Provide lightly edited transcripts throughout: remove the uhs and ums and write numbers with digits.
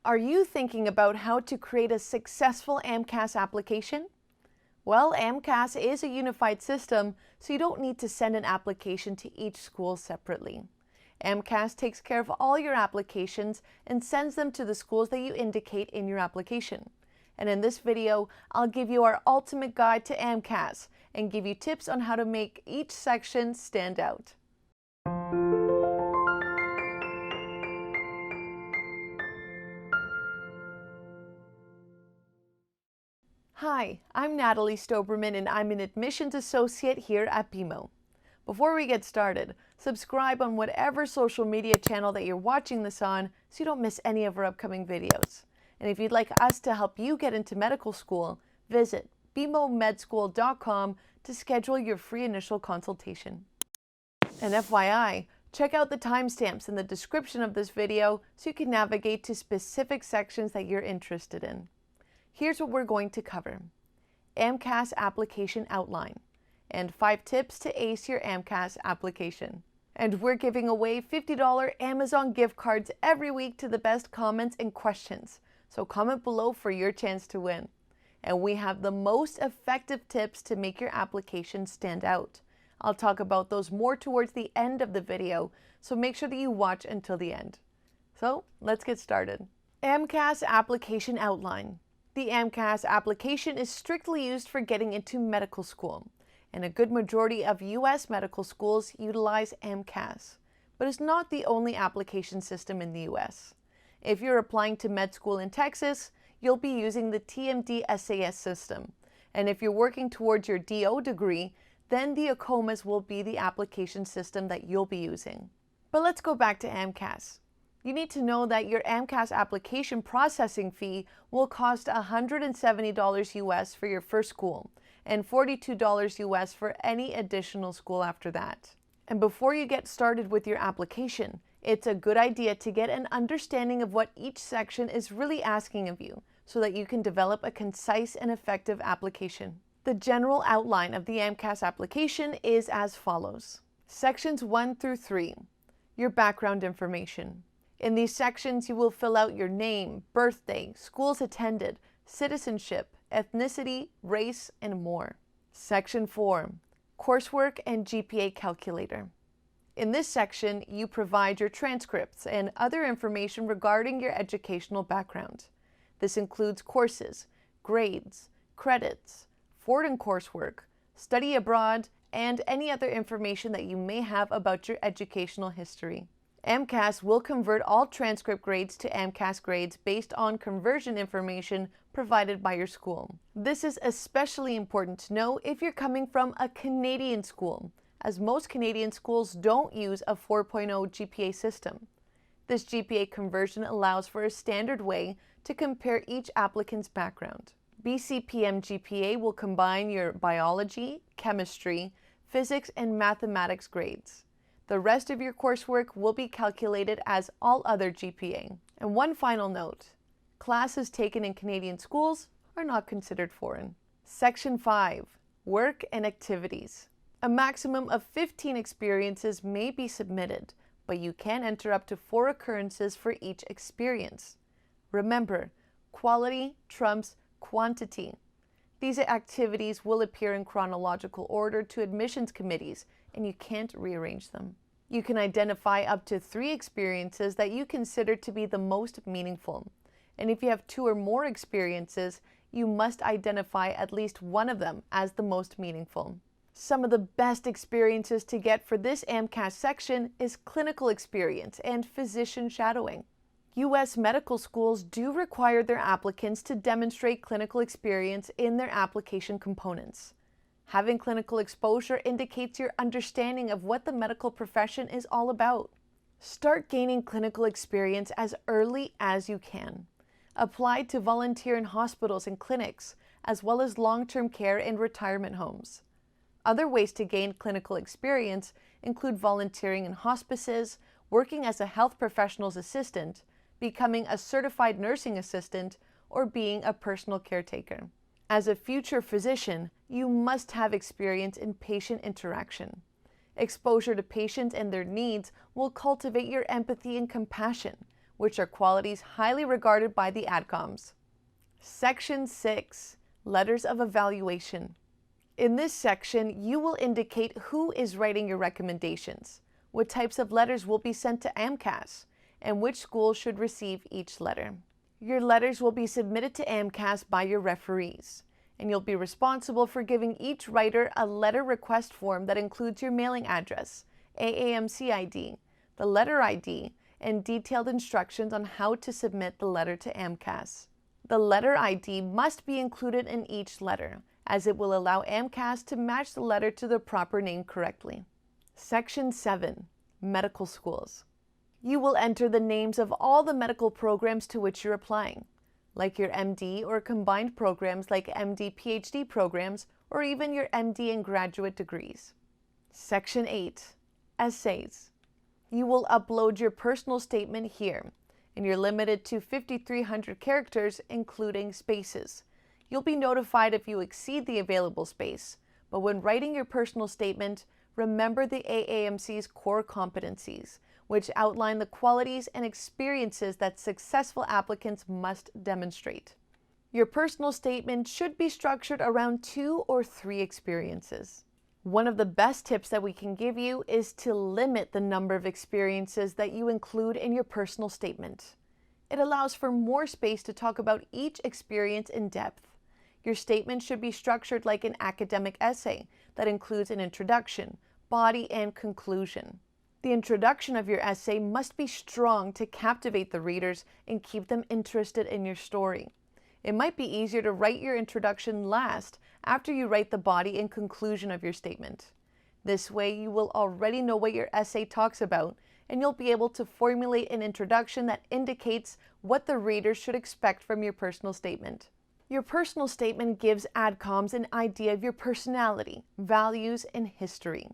Are you thinking about how to create a successful AMCAS application? Well, AMCAS is a unified system, so you don't need to send an application to each school separately. AMCAS takes care of all your applications and sends them to the schools that you indicate in your application. And in this video, I'll give you our ultimate guide to AMCAS and give you tips on how to make each section stand out. Hi, I'm Natalie Stoberman and I'm an admissions associate here at BMO. Before we get started, subscribe on whatever social media channel that you're watching this on so you don't miss any of our upcoming videos. And if you'd like us to help you get into medical school, visit bmomedschool.com to schedule your free initial consultation. And FYI, check out the timestamps in the description of this video so you can navigate to specific sections that you're interested in. Here's what we're going to cover: AMCAS application outline, and 5 tips to ace your AMCAS application. And we're giving away $50 Amazon gift cards every week to the best comments and questions. So comment below for your chance to win. And we have the most effective tips to make your application stand out. I'll talk about those more towards the end of the video, so make sure that you watch until the end. So let's get started. AMCAS application outline. The AMCAS application is strictly used for getting into medical school, and a good majority of U.S. medical schools utilize AMCAS, but it's not the only application system in the U.S. If you're applying to med school in Texas, you'll be using the TMD SAS system, and if you're working towards your DO degree, then the AACOMAS will be the application system that you'll be using. But let's go back to AMCAS. You need to know that your AMCAS application processing fee will cost $170 US for your first school and $42 US for any additional school after that. And before you get started with your application, it's a good idea to get an understanding of what each section is really asking of you so that you can develop a concise and effective application. The general outline of the AMCAS application is as follows. Sections 1 through 3, your background information. In these sections, you will fill out your name, birthday, schools attended, citizenship, ethnicity, race, and more. Section 4, coursework and GPA calculator. In this section, you provide your transcripts and other information regarding your educational background. This includes courses, grades, credits, Fordham coursework, study abroad, and any other information that you may have about your educational history. AMCAS will convert all transcript grades to AMCAS grades based on conversion information provided by your school. This is especially important to know if you're coming from a Canadian school, as most Canadian schools don't use a 4.0 GPA system. This GPA conversion allows for a standard way to compare each applicant's background. BCPM GPA will combine your biology, chemistry, physics, and mathematics grades. The rest of your coursework will be calculated as all other GPA. And one final note, classes taken in Canadian schools are not considered foreign. Section 5, work and activities. A maximum of 15 experiences may be submitted, but you can enter up to 4 occurrences for each experience. Remember, quality trumps quantity. These activities will appear in chronological order to admissions committees, and you can't rearrange them. You can identify up to 3 experiences that you consider to be the most meaningful. And if you have 2 or more experiences, you must identify at least one of them as the most meaningful. Some of the best experiences to get for this AMCAS section is clinical experience and physician shadowing. U.S. medical schools do require their applicants to demonstrate clinical experience in their application components. Having clinical exposure indicates your understanding of what the medical profession is all about. Start gaining clinical experience as early as you can. Apply to volunteer in hospitals and clinics, as well as long-term care and retirement homes. Other ways to gain clinical experience include volunteering in hospices, working as a health professional's assistant, becoming a certified nursing assistant, or being a personal caretaker. As a future physician, you must have experience in patient interaction. Exposure to patients and their needs will cultivate your empathy and compassion, which are qualities highly regarded by the ADCOMs. Section 6. Letters of Evaluation. In this section, you will indicate who is writing your recommendations, what types of letters will be sent to AMCAS, and which schools should receive each letter. Your letters will be submitted to AMCAS by your referees, and you'll be responsible for giving each writer a letter request form that includes your mailing address, AAMC ID, the letter ID, and detailed instructions on how to submit the letter to AMCAS. The letter ID must be included in each letter, as it will allow AMCAS to match the letter to the proper name correctly. Section 7. Medical Schools. You will enter the names of all the medical programs to which you're applying, like your MD or combined programs like MD-PhD programs, or even your MD and graduate degrees. Section 8. Essays. You will upload your personal statement here, and you're limited to 5,300 characters, including spaces. You'll be notified if you exceed the available space, but when writing your personal statement, remember the AAMC's core competencies, which outline the qualities and experiences that successful applicants must demonstrate. Your personal statement should be structured around 2 or 3 experiences. One of the best tips that we can give you is to limit the number of experiences that you include in your personal statement. It allows for more space to talk about each experience in depth. Your statement should be structured like an academic essay that includes an introduction, body, and conclusion. The introduction of your essay must be strong to captivate the readers and keep them interested in your story. It might be easier to write your introduction last after you write the body and conclusion of your statement. This way, you will already know what your essay talks about, and you'll be able to formulate an introduction that indicates what the reader should expect from your personal statement. Your personal statement gives ADCOMs an idea of your personality, values, and history.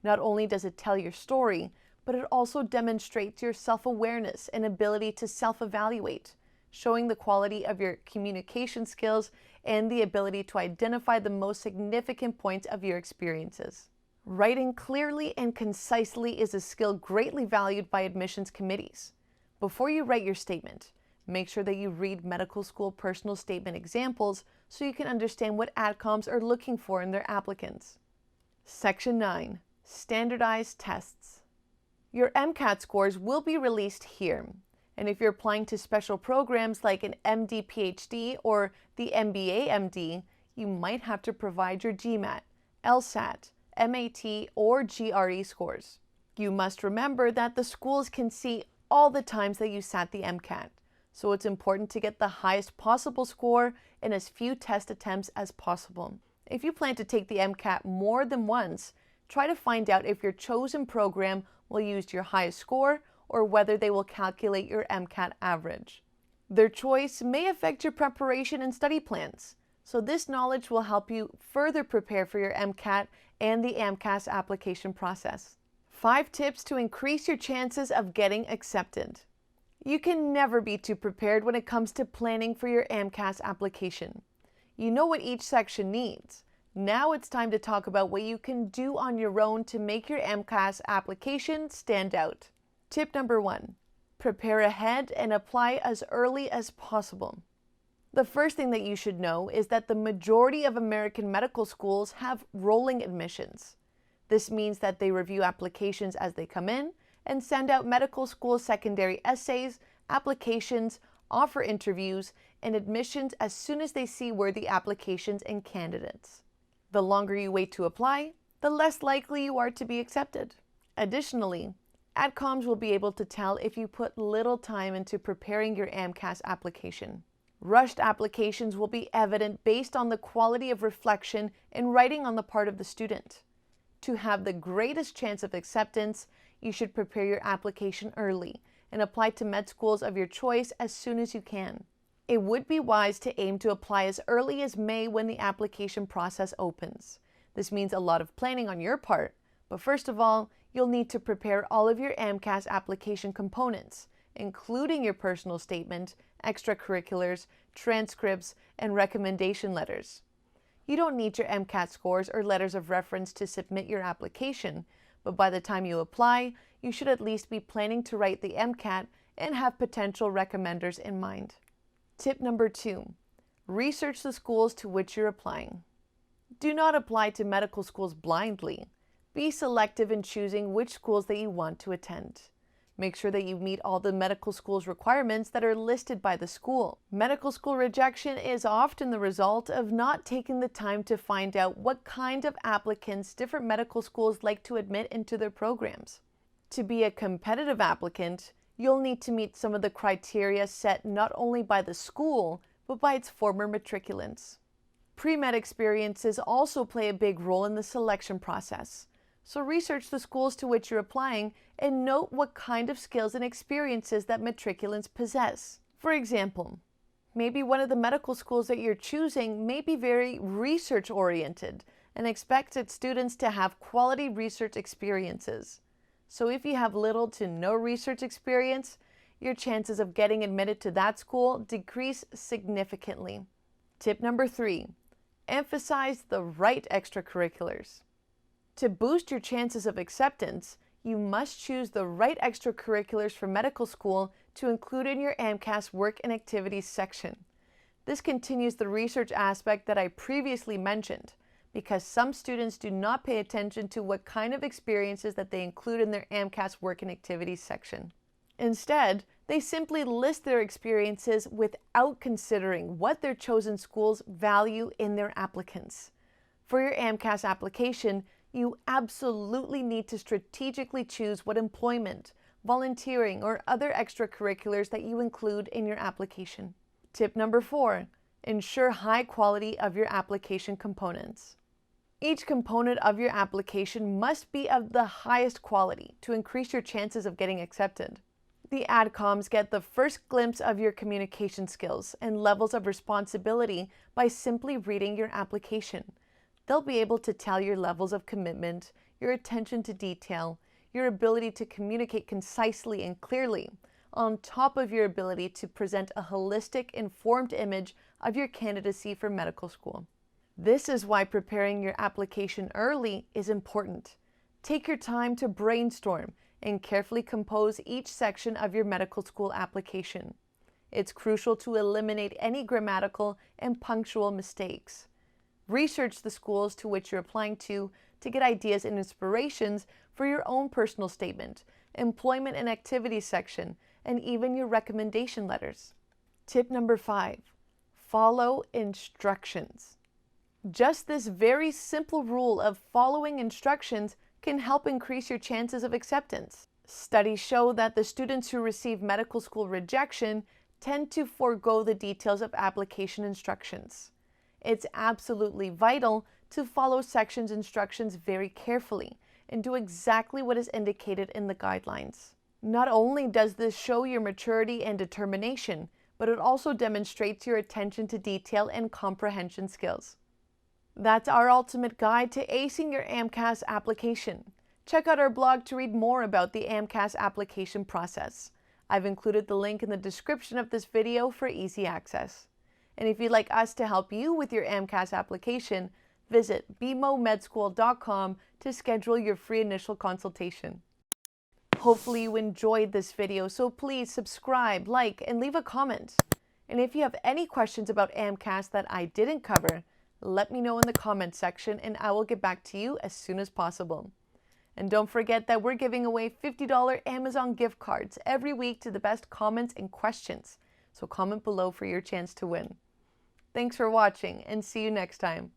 Not only does it tell your story, but it also demonstrates your self-awareness and ability to self-evaluate, showing the quality of your communication skills and the ability to identify the most significant points of your experiences. Writing clearly and concisely is a skill greatly valued by admissions committees. Before you write your statement, make sure that you read medical school personal statement examples so you can understand what ADCOMs are looking for in their applicants. Section 9. Standardized tests. Your MCAT scores will be released here, and if you're applying to special programs like an MD-PhD or the MBA-MD, you might have to provide your GMAT, LSAT, MAT, or GRE scores. You must remember that the schools can see all the times that you sat the MCAT, so it's important to get the highest possible score in as few test attempts as possible. If you plan to take the MCAT more than once, try to find out if your chosen program will use your highest score or whether they will calculate your MCAT average. Their choice may affect your preparation and study plans, so this knowledge will help you further prepare for your MCAT and the AMCAS application process. 5 tips to increase your chances of getting accepted. You can never be too prepared when it comes to planning for your AMCAS application. You know what each section needs. Now it's time to talk about what you can do on your own to make your AMCAS application stand out. Tip number 1, prepare ahead and apply as early as possible. The first thing that you should know is that the majority of American medical schools have rolling admissions. This means that they review applications as they come in and send out medical school secondary essays, applications, offer interviews, and admissions as soon as they see worthy applications and candidates. The longer you wait to apply, the less likely you are to be accepted. Additionally, ADCOMs will be able to tell if you put little time into preparing your AMCAS application. Rushed applications will be evident based on the quality of reflection and writing on the part of the student. To have the greatest chance of acceptance, you should prepare your application early and apply to med schools of your choice as soon as you can. It would be wise to aim to apply as early as May when the application process opens. This means a lot of planning on your part, but first of all, you'll need to prepare all of your AMCAS application components, including your personal statement, extracurriculars, transcripts, and recommendation letters. You don't need your MCAT scores or letters of reference to submit your application, but by the time you apply, you should at least be planning to write the MCAT and have potential recommenders in mind. Tip number 2, research the schools to which you're applying. Do not apply to medical schools blindly. Be selective in choosing which schools that you want to attend. Make sure that you meet all the medical school's requirements that are listed by the school. Medical school rejection is often the result of not taking the time to find out what kind of applicants different medical schools like to admit into their programs. To be a competitive applicant, you'll need to meet some of the criteria set not only by the school, but by its former matriculants. Pre-med experiences also play a big role in the selection process. So research the schools to which you're applying and note what kind of skills and experiences that matriculants possess. For example, maybe one of the medical schools that you're choosing may be very research-oriented and expects its students to have quality research experiences. So if you have little to no research experience, your chances of getting admitted to that school decrease significantly. Tip number 3, emphasize the right extracurriculars. To boost your chances of acceptance, you must choose the right extracurriculars for medical school to include in your AMCAS work and activities section. This continues the research aspect that I previously mentioned, because some students do not pay attention to what kind of experiences that they include in their AMCAS work and activities section. Instead, they simply list their experiences without considering what their chosen schools value in their applicants. For your AMCAS application, you absolutely need to strategically choose what employment, volunteering, or other extracurriculars that you include in your application. Tip number 4, ensure high quality of your application components. Each component of your application must be of the highest quality to increase your chances of getting accepted. The ADCOMs get the first glimpse of your communication skills and levels of responsibility by simply reading your application. They'll be able to tell your levels of commitment, your attention to detail, your ability to communicate concisely and clearly, on top of your ability to present a holistic, informed image of your candidacy for medical school. This is why preparing your application early is important. Take your time to brainstorm and carefully compose each section of your medical school application. It's crucial to eliminate any grammatical and punctual mistakes. Research the schools to which you're applying to get ideas and inspirations for your own personal statement, employment and activities section, and even your recommendation letters. Tip number 5, follow instructions. Just this very simple rule of following instructions can help increase your chances of acceptance. Studies show that the students who receive medical school rejection tend to forego the details of application instructions. It's absolutely vital to follow sections instructions very carefully and do exactly what is indicated in the guidelines. Not only does this show your maturity and determination, but it also demonstrates your attention to detail and comprehension skills. That's our ultimate guide to acing your AMCAS application. Check out our blog to read more about the AMCAS application process. I've included the link in the description of this video for easy access. And if you'd like us to help you with your AMCAS application, visit bmomedschool.com to schedule your free initial consultation. Hopefully you enjoyed this video, so please subscribe, like, and leave a comment. And if you have any questions about AMCAS that I didn't cover, let me know in the comments section and I will get back to you as soon as possible. And don't forget that we're giving away $50 Amazon gift cards every week to the best comments and questions. So comment below for your chance to win. Thanks for watching and see you next time.